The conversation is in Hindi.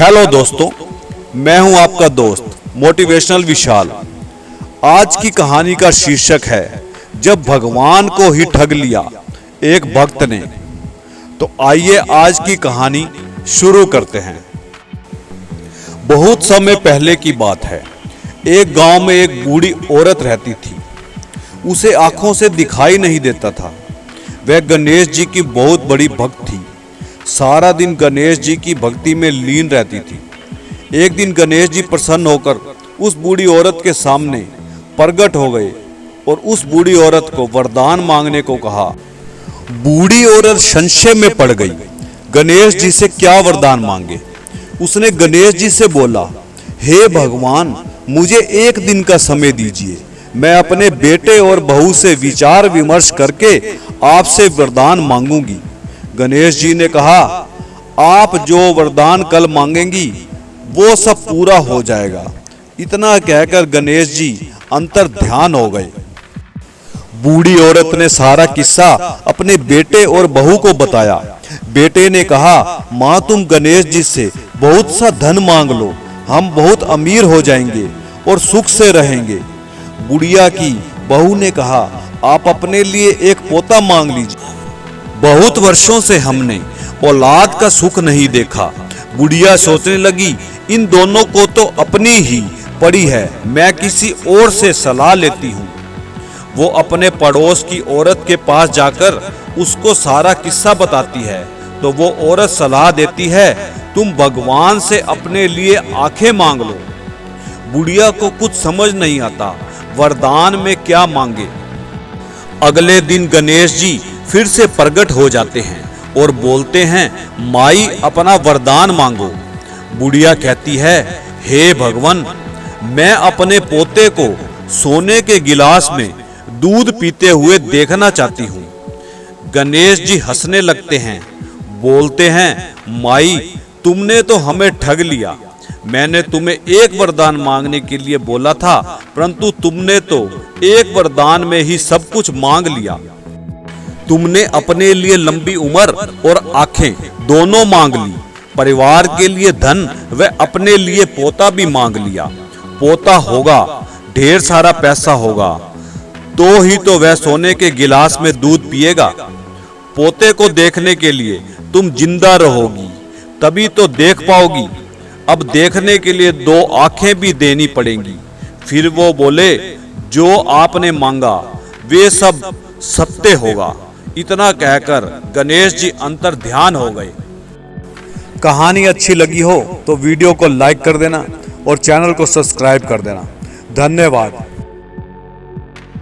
हेलो दोस्तों, मैं हूं आपका दोस्त मोटिवेशनल विशाल। आज की कहानी का शीर्षक है जब भगवान को ही ठग लिया एक भक्त ने। तो आइए आज की कहानी शुरू करते हैं। बहुत समय पहले की बात है। एक गांव में एक बूढ़ी औरत रहती थी। उसे आंखों से दिखाई नहीं देता था। वह गणेश जी की बहुत बड़ी भक्त थी। सारा दिन गणेश जी की भक्ति में लीन रहती थी। एक दिन गणेश जी प्रसन्न होकर उस बूढ़ी औरत के सामने प्रकट हो गए और उस बूढ़ी औरत को वरदान मांगने को कहा। बूढ़ी औरत संशय में पड़ गई, गणेश जी से क्या वरदान मांगे। उसने गणेश जी से बोला, हे भगवान, मुझे एक दिन का समय दीजिए। मैं अपने बेटे और बहू से विचार विमर्श करके आपसे वरदान मांगूंगी। गणेश जी ने कहा, आप जो वरदान कल मांगेंगी वो सब पूरा हो जाएगा। इतना कहकर गणेश जी अंतर ध्यान हो गए। बूढ़ी औरत ने सारा किस्सा अपने बेटे और बहू को बताया। बेटे ने कहा, माँ तुम गणेश जी से बहुत सा धन मांग लो, हम बहुत अमीर हो जाएंगे और सुख से रहेंगे। बुढ़िया की बहू ने कहा, आप अपने लिए एक पोता मांग लीजिए। बहुत वर्षों से हमने औलाद का सुख नहीं देखा। बुढ़िया सोचने लगी, इन दोनों को तो अपनी ही पड़ी है, मैं किसी और से सलाह लेती हूँ। वो अपने पड़ोस की औरत के पास जाकर उसको सारा किस्सा बताती है तो वो औरत सलाह देती है, तुम भगवान से अपने लिए आंखें मांग लो। बुढ़िया को कुछ समझ नहीं आता वरदान में क्या मांगे। अगले दिन गणेश जी फिर से प्रकट हो जाते हैं और बोलते हैं, माई अपना वरदान मांगो। बुढ़िया कहती है, हे भगवान, मैं अपने पोते को सोने के गिलास में दूध पीते हुए देखना चाहती हूँ। गणेश जी हंसने लगते हैं, बोलते हैं, माई तुमने तो हमें ठग लिया। मैंने तुम्हें एक वरदान मांगने के लिए बोला था, परंतु तुमने तो एक वरदान में ही सब कुछ मांग लिया। तुमने अपने लिए लंबी उम्र और आंखें दोनों मांग ली, परिवार के लिए धन व अपने लिए पोता भी मांग लिया। पोता होगा, ढेर सारा पैसा होगा, तो ही तो वह सोने के गिलास में दूध पिएगा। पोते को देखने के लिए तुम जिंदा रहोगी, तभी तो देख पाओगी। अब देखने के लिए दो आंखें भी देनी पड़ेंगी। फिर वो बोले, जो आपने मांगा वे सब सत्य होगा। इतना कहकर गणेश जी अंतर ध्यान हो गए। कहानी अच्छी लगी हो तो वीडियो को लाइक कर देना और चैनल को सब्सक्राइब कर देना। धन्यवाद।